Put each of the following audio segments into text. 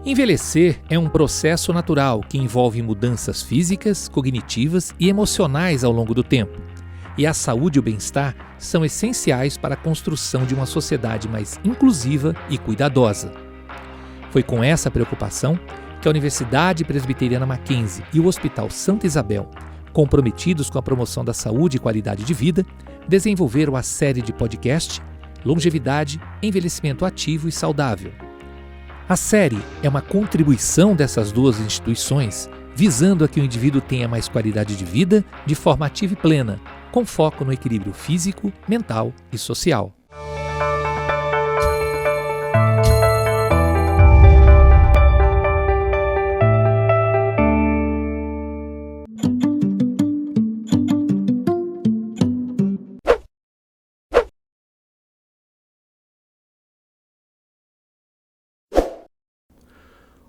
Envelhecer é um processo natural que envolve mudanças físicas, cognitivas e emocionais ao longo do tempo. E a saúde e o bem-estar são essenciais para a construção de uma sociedade mais inclusiva e cuidadosa. Foi com essa preocupação que a Universidade Presbiteriana Mackenzie e o Hospital Santa Isabel, comprometidos com a promoção da saúde e qualidade de vida, desenvolveram a série de podcast Longevidade, Envelhecimento Ativo e Saudável. A série é uma contribuição dessas duas instituições, visando a que o indivíduo tenha mais qualidade de vida de forma ativa e plena, com foco no equilíbrio físico, mental e social.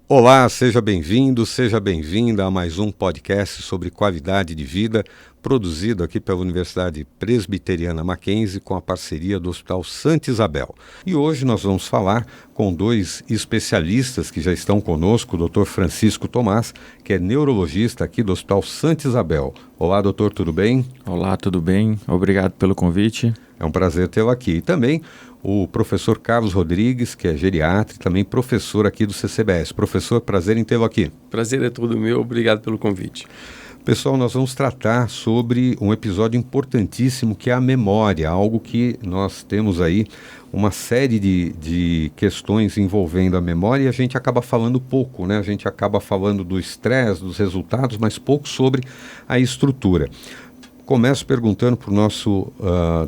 Olá, seja bem-vindo, seja bem-vinda a mais um podcast sobre qualidade de vida, produzido aqui pela Universidade Presbiteriana Mackenzie com a parceria do Hospital Santa Isabel. E hoje nós vamos falar com dois especialistas que já estão conosco, o Dr. Francisco Tomás, que é neurologista aqui do Hospital Santa Isabel. Olá, doutor, tudo bem? Olá, tudo bem? Obrigado pelo convite. É um prazer tê-lo aqui. E também o professor Carlos Rodrigues, que é geriatra e também professor aqui do CCBS. Professor, prazer em tê-lo aqui. Prazer é todo meu, obrigado pelo convite. Pessoal, nós vamos tratar sobre um episódio importantíssimo que é a memória, algo que nós temos aí uma série de questões envolvendo a memória e a gente acaba falando pouco, né? A gente acaba falando do estresse, dos resultados, mas pouco sobre a estrutura. Começo perguntando para o nosso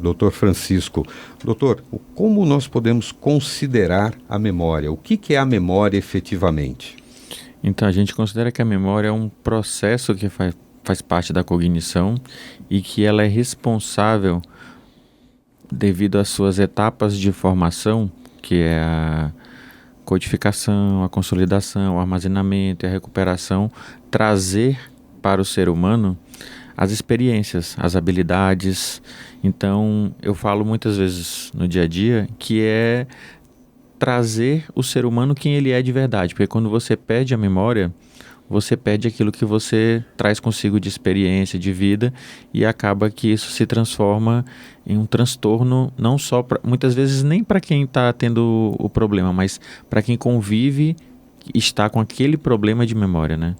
doutor Francisco. Doutor, como nós podemos considerar a memória? O que é a memória efetivamente? Então, a gente considera que a memória é um processo que faz parte da cognição e que ela é responsável devido às suas etapas de formação, que é a codificação, a consolidação, o armazenamento e a recuperação, trazer para o ser humano as experiências, as habilidades. Então, eu falo muitas vezes no dia a dia que é trazer o ser humano quem ele é de verdade. Porque quando você perde a memória, você perde aquilo que você traz consigo de experiência, de vida, e acaba que isso se transforma em um transtorno, não só, muitas vezes nem para quem está tendo o problema, mas para quem convive e está com aquele problema de memória, né?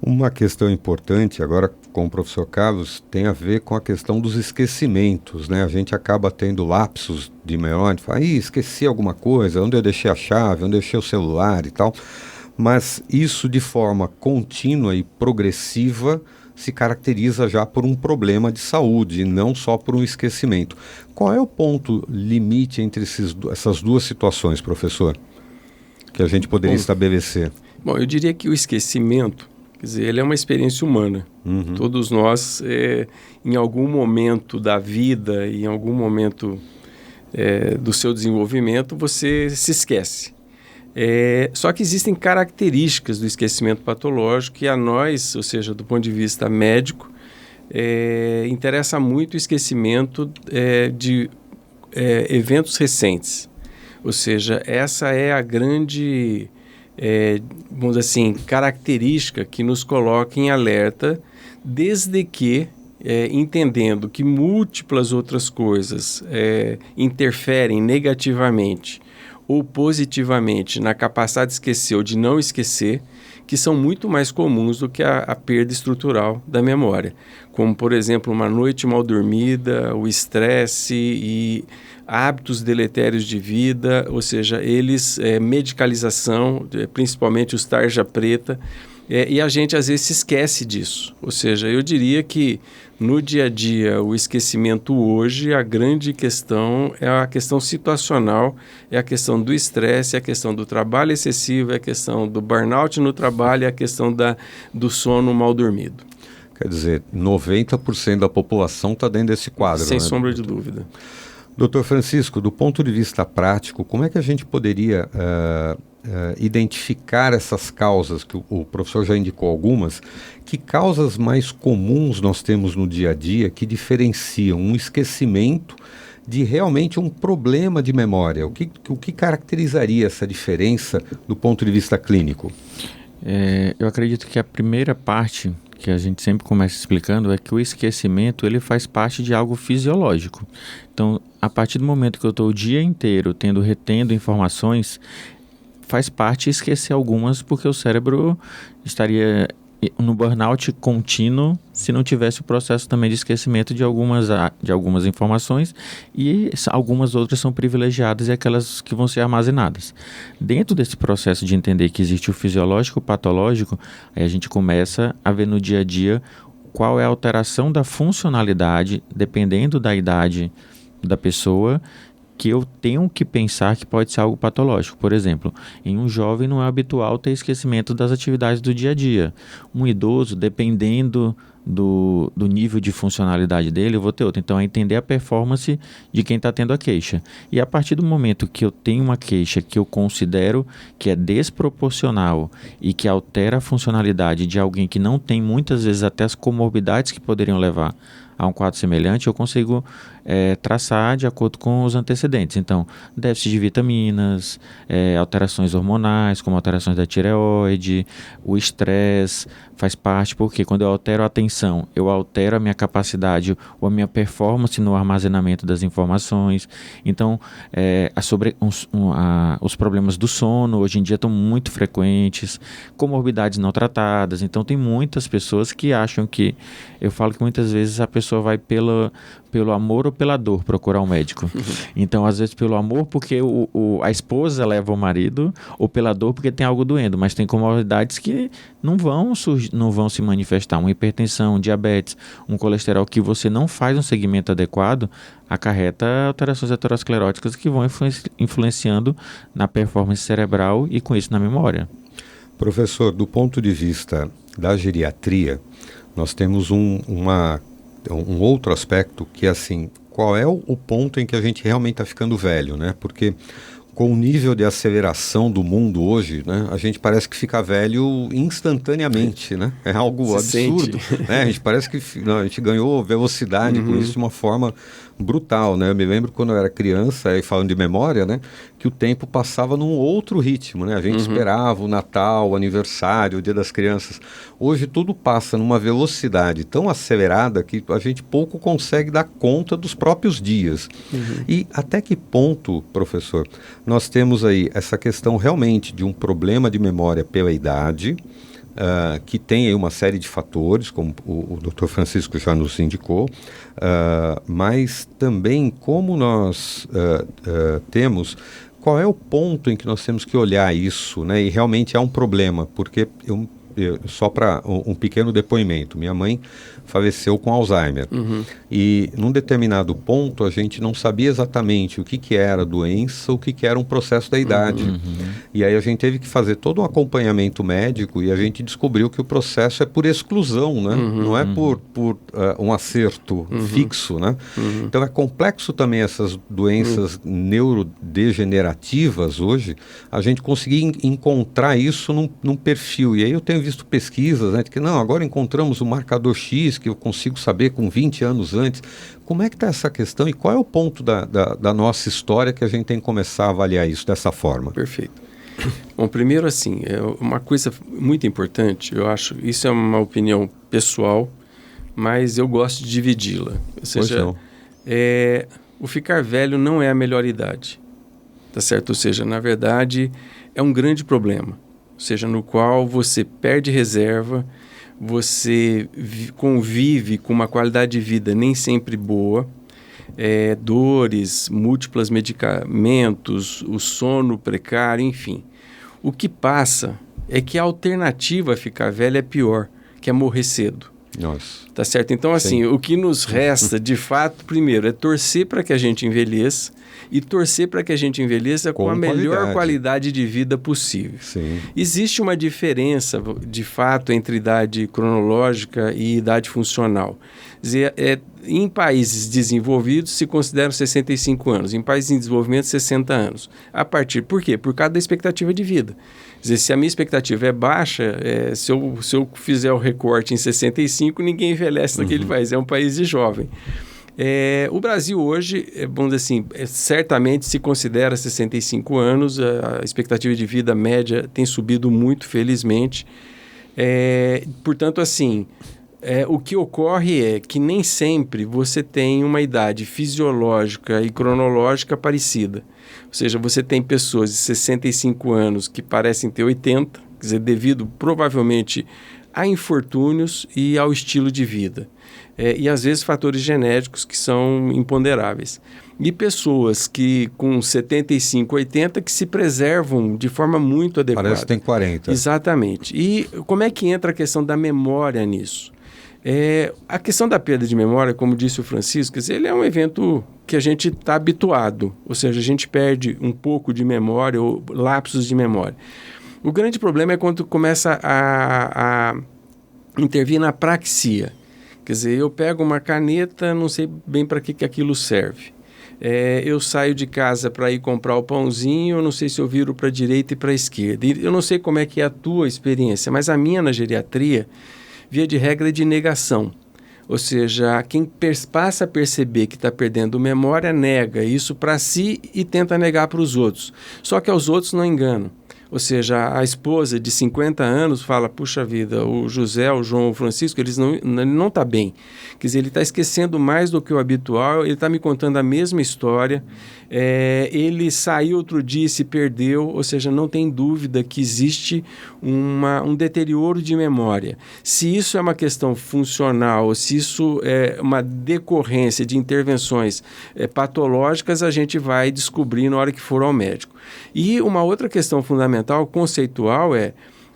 Uma questão importante, agora com o professor Carlos, tem a ver com a questão dos esquecimentos, né? A gente acaba tendo lapsos de memória, fala, esqueci alguma coisa, onde eu deixei a chave, onde eu deixei o celular e tal, mas isso de forma contínua e progressiva se caracteriza já por um problema de saúde, não só por um esquecimento. Qual é o ponto limite entre essas duas situações, professor, que a gente poderia estabelecer? Bom, eu diria que o esquecimento, quer dizer, ele é uma experiência humana. Uhum. Todos nós, em algum momento da vida, em algum momento do seu desenvolvimento, você se esquece. Só que existem características do esquecimento patológico que a nós, ou seja, do ponto de vista médico, interessa muito o esquecimento de eventos recentes. Ou seja, essa é a grande vamos dizer assim, característica que nos coloca em alerta, desde que, entendendo que múltiplas outras coisas interferem negativamente ou positivamente na capacidade de esquecer ou de não esquecer, que são muito mais comuns do que a perda estrutural da memória, como, por exemplo, uma noite mal dormida, o estresse e hábitos deletérios de vida, ou seja, medicalização, principalmente os tarja preta, e a gente às vezes se esquece disso. Ou seja, eu diria que no dia a dia, o esquecimento hoje, a grande questão é a questão situacional, é a questão do estresse, é a questão do trabalho excessivo, é a questão do burnout no trabalho, é a questão do sono mal dormido. Quer dizer, 90% da população está dentro desse quadro. Sem né? sombra de dúvida. Doutor Francisco, do ponto de vista prático, como é que a gente poderia identificar essas causas, que o professor já indicou algumas, que causas mais comuns nós temos no dia a dia que diferenciam um esquecimento de realmente um problema de memória? O que caracterizaria essa diferença do ponto de vista clínico? Eu acredito que a primeira parte que a gente sempre começa explicando é que o esquecimento ele faz parte de algo fisiológico. Então, a partir do momento que eu estou o dia inteiro retendo informações, faz parte esquecer algumas, porque o cérebro estaria no burnout contínuo se não tivesse o processo também de esquecimento de algumas informações, e algumas outras são privilegiadas e aquelas que vão ser armazenadas. Dentro desse processo de entender que existe o fisiológico e o patológico, aí a gente começa a ver no dia a dia qual é a alteração da funcionalidade, dependendo da idade da pessoa, que eu tenho que pensar que pode ser algo patológico. Por exemplo, em um jovem não é habitual ter esquecimento das atividades do dia a dia. Um idoso, dependendo do nível de funcionalidade dele, eu vou ter outro. Então, é entender a performance de quem está tendo a queixa. E a partir do momento que eu tenho uma queixa que eu considero que é desproporcional e que altera a funcionalidade de alguém que não tem, muitas vezes, até as comorbidades que poderiam levar a um quadro semelhante, eu consigo traçar de acordo com os antecedentes. Então, déficit de vitaminas, alterações hormonais, como alterações da tireoide, o estresse faz parte, porque quando eu altero a atenção, eu altero a minha capacidade ou a minha performance no armazenamento das informações. Então, os problemas do sono hoje em dia estão muito frequentes, comorbidades não tratadas. Então, tem muitas pessoas que acham que, eu falo que muitas vezes a pessoa vai pelo amor ou pela dor procurar um médico. Então, às vezes pelo amor porque a esposa leva o marido, ou pela dor porque tem algo doendo, mas tem comorbidades que não vão se manifestar. Uma hipertensão, um diabetes, um colesterol que você não faz um segmento adequado, acarreta alterações ateroscleróticas que vão influenciando na performance cerebral e com isso na memória. Professor, do ponto de vista da geriatria, nós temos um outro aspecto que é assim, qual é o ponto em que a gente realmente está ficando velho, né? Porque com o nível de aceleração do mundo hoje, né, a gente parece que fica velho instantaneamente, né? É algo absurdo, né? A gente parece que a gente ganhou velocidade com isso de uma forma brutal, né? Eu me lembro quando eu era criança, aí falando de memória, né, que o tempo passava num outro ritmo, né? A gente esperava o Natal, o aniversário, o Dia das Crianças. Hoje tudo passa numa velocidade tão acelerada que a gente pouco consegue dar conta dos próprios dias. E até que ponto, professor, nós temos aí essa questão realmente de um problema de memória pela idade, que tem aí uma série de fatores, como o Dr. Francisco já nos indicou, mas também como nós temos, qual é o ponto em que nós temos que olhar isso, né? E realmente é um problema, porque só para um pequeno depoimento, minha mãe faleceu com Alzheimer. E num determinado ponto a gente não sabia exatamente o que era doença, o que era um processo da idade. E aí a gente teve que fazer todo um acompanhamento médico e a gente descobriu que o processo é por exclusão, né? Não é por um acerto fixo, né? Então é complexo também essas doenças neurodegenerativas hoje, a gente conseguir encontrar isso num perfil. E aí eu tenho visto pesquisas, né, de que não, agora encontramos o marcador X que eu consigo saber com 20 anos antes. Como é que está essa questão e qual é o ponto da nossa história que a gente tem que começar a avaliar isso dessa forma? Perfeito. Bom, primeiro assim, uma coisa muito importante, eu acho, isso é uma opinião pessoal, mas eu gosto de dividi-la. Ou seja, o ficar velho não é a melhor idade, tá certo? Ou seja, na verdade, é um grande problema, ou seja, no qual você perde reserva, você convive com uma qualidade de vida nem sempre boa, dores, múltiplos medicamentos, o sono precário, enfim. O que passa é que a alternativa a ficar velho é pior, que é morrer cedo. Nossa. Tá certo? Então, assim, o que nos resta, de fato, primeiro, é torcer para que a gente envelheça e torcer para que a gente envelheça com a melhor qualidade de vida possível. Sim. Existe uma diferença, de fato, entre idade cronológica e idade funcional. Quer dizer, em países desenvolvidos se consideram 65 anos, em países em desenvolvimento 60 anos. Por quê? Por causa da expectativa de vida. Quer dizer, se a minha expectativa é baixa, se eu fizer o recorte em 65, ninguém envelhece naquele país, é um país de jovem. O Brasil hoje, vamos dizer assim, certamente se considera 65 anos, a expectativa de vida média tem subido muito, felizmente. Portanto, assim, o que ocorre é que nem sempre você tem uma idade fisiológica e cronológica parecida. Ou seja, você tem pessoas de 65 anos que parecem ter 80, quer dizer, devido provavelmente a infortúnios e ao estilo de vida. E às vezes fatores genéticos que são imponderáveis. E pessoas que com 75, 80 que se preservam de forma muito adequada. Parece que tem 40. Exatamente. E como é que entra a questão da memória nisso? A questão da perda de memória, como disse o Francisco, quer dizer, ele é um evento que a gente está habituado, ou seja, a gente perde um pouco de memória ou lapsos de memória. O grande problema é quando começa a intervir na praxia. Quer dizer, eu pego uma caneta, não sei bem para que aquilo serve. Eu saio de casa para ir comprar o pãozinho, eu não sei se eu viro para a direita e para a esquerda. Eu não sei como é que é a tua experiência, mas a minha na geriatria, via de regra, é de negação. Ou seja, quem passa a perceber que está perdendo memória, nega isso para si e tenta negar para os outros. Só que aos outros não enganam. Ou seja, a esposa de 50 anos fala, puxa vida, o José, o João, o Francisco, ele não está bem. Quer dizer, ele está esquecendo mais do que o habitual, ele está me contando a mesma história, ele saiu outro dia e se perdeu, ou seja, não tem dúvida que existe um deterioro de memória. Se isso é uma questão funcional, se isso é uma decorrência de intervenções patológicas, a gente vai descobrir na hora que for ao médico. E uma outra questão fundamental, conceitual,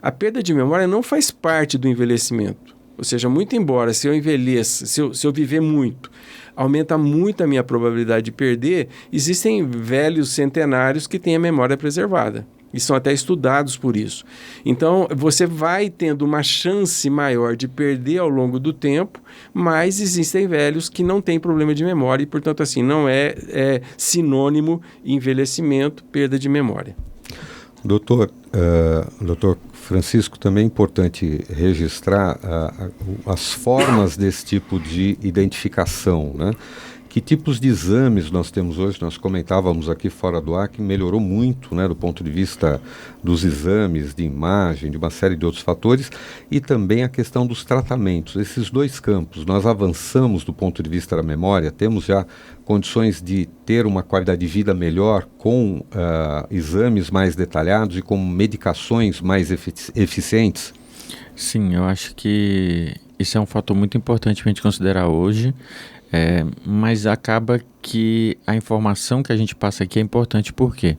a perda de memória não faz parte do envelhecimento. Ou seja, muito embora se eu envelheça, se eu viver muito, aumenta muito a minha probabilidade de perder, existem velhos centenários que têm a memória preservada. E são até estudados por isso. Então, você vai tendo uma chance maior de perder ao longo do tempo, mas existem velhos que não têm problema de memória e, portanto, assim, não é sinônimo envelhecimento, perda de memória. Doutor Francisco, também é importante registrar as formas desse tipo de identificação, né? Que tipos de exames nós temos hoje? Nós comentávamos aqui fora do ar que melhorou muito, né, do ponto de vista dos exames, de imagem, de uma série de outros fatores, e também a questão dos tratamentos. Esses dois campos, nós avançamos do ponto de vista da memória, temos já condições de ter uma qualidade de vida melhor com exames mais detalhados e com medicações mais eficientes? Sim, eu acho que isso é um fator muito importante para a gente considerar hoje. Mas acaba que a informação que a gente passa aqui é importante porque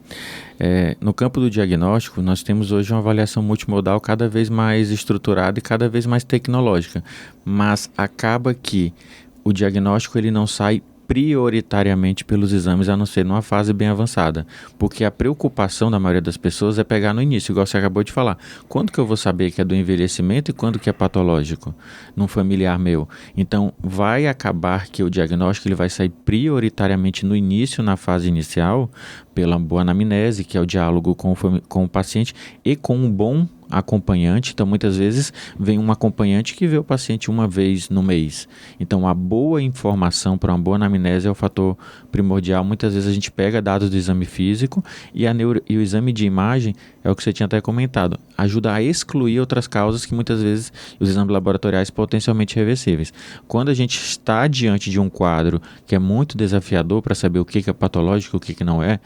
no campo do diagnóstico nós temos hoje uma avaliação multimodal cada vez mais estruturada e cada vez mais tecnológica, mas acaba que o diagnóstico ele não sai prioritariamente pelos exames, a não ser numa fase bem avançada, porque a preocupação da maioria das pessoas é pegar no início, igual você acabou de falar. Quando que eu vou saber que é do envelhecimento e quando que é patológico num familiar meu? Então, vai acabar que o diagnóstico ele vai sair prioritariamente no início, na fase inicial, pela boa anamnese, que é o diálogo com o paciente e com um bom acompanhante. Então, muitas vezes, vem um acompanhante que vê o paciente uma vez no mês. Então, a boa informação para uma boa anamnese é o fator primordial. Muitas vezes a gente pega dados do exame físico e o exame de imagem é o que você tinha até comentado. Ajuda a excluir outras causas que muitas vezes os exames laboratoriais potencialmente reversíveis. Quando a gente está diante de um quadro que é muito desafiador para saber o que é patológico e o que não é,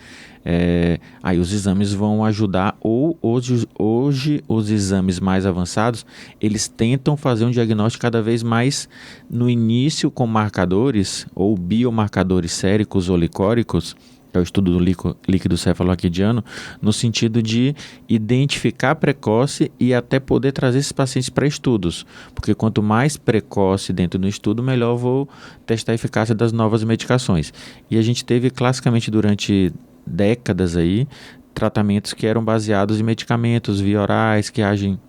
aí os exames vão ajudar, ou hoje os exames mais avançados, eles tentam fazer um diagnóstico cada vez mais no início com marcadores ou biomarcadores séricos ou licóricos, que é o estudo do líquido cefaloraquidiano, no sentido de identificar precoce e até poder trazer esses pacientes para estudos, porque quanto mais precoce dentro do estudo, melhor eu vou testar a eficácia das novas medicações. E a gente teve classicamente durante décadas aí, tratamentos que eram baseados em medicamentos via orais que agem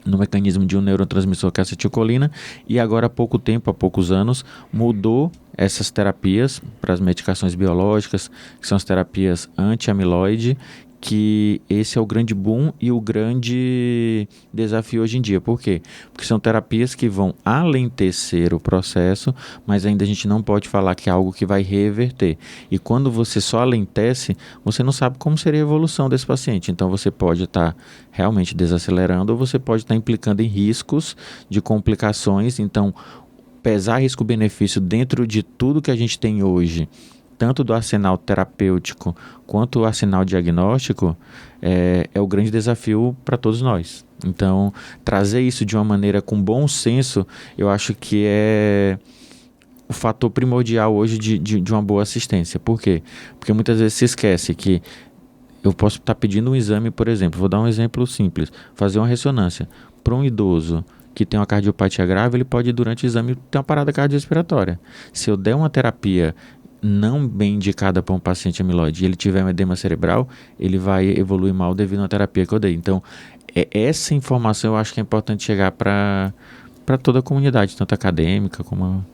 no mecanismo de um neurotransmissor que é a acetilcolina, e agora há poucos anos, mudou essas terapias para as medicações biológicas, que são as terapias anti-amiloide, que esse é o grande boom e o grande desafio hoje em dia. Por quê? Porque são terapias que vão alentecer o processo, mas ainda a gente não pode falar que é algo que vai reverter. E quando você só alentece, você não sabe como seria a evolução desse paciente. Então você pode estar realmente desacelerando ou você pode estar implicando em riscos de complicações. Então, pesar risco-benefício dentro de tudo que a gente tem hoje, tanto do arsenal terapêutico quanto o arsenal diagnóstico, é o grande desafio para todos nós. Então, trazer isso de uma maneira com bom senso, eu acho que é o fator primordial hoje de uma boa assistência. Por quê? Porque muitas vezes se esquece que eu posso estar pedindo um exame, por exemplo, vou dar um exemplo simples, fazer uma ressonância para um idoso que tem uma cardiopatia grave, ele pode, durante o exame, ter uma parada cardiorrespiratória. Se eu der uma terapia não bem indicada para um paciente amiloide e ele tiver um edema cerebral, ele vai evoluir mal devido a uma terapia que eu dei. Então, essa informação eu acho que é importante chegar para toda a comunidade, tanto acadêmica como...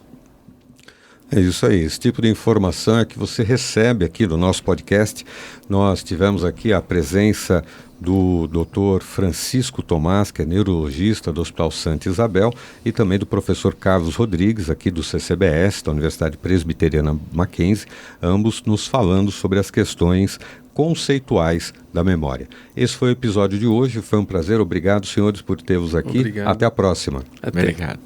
É isso aí, esse tipo de informação é que você recebe aqui no nosso podcast. Nós tivemos aqui a presença do Dr. Francisco Tomás, que é neurologista do Hospital Santa Isabel, e também do professor Carlos Rodrigues, aqui do CCBS, da Universidade Presbiteriana Mackenzie, ambos nos falando sobre as questões conceituais da memória. Esse foi o episódio de hoje, foi um prazer, obrigado, senhores, por ter-vos aqui. Obrigado. Até a próxima. Até. Obrigado.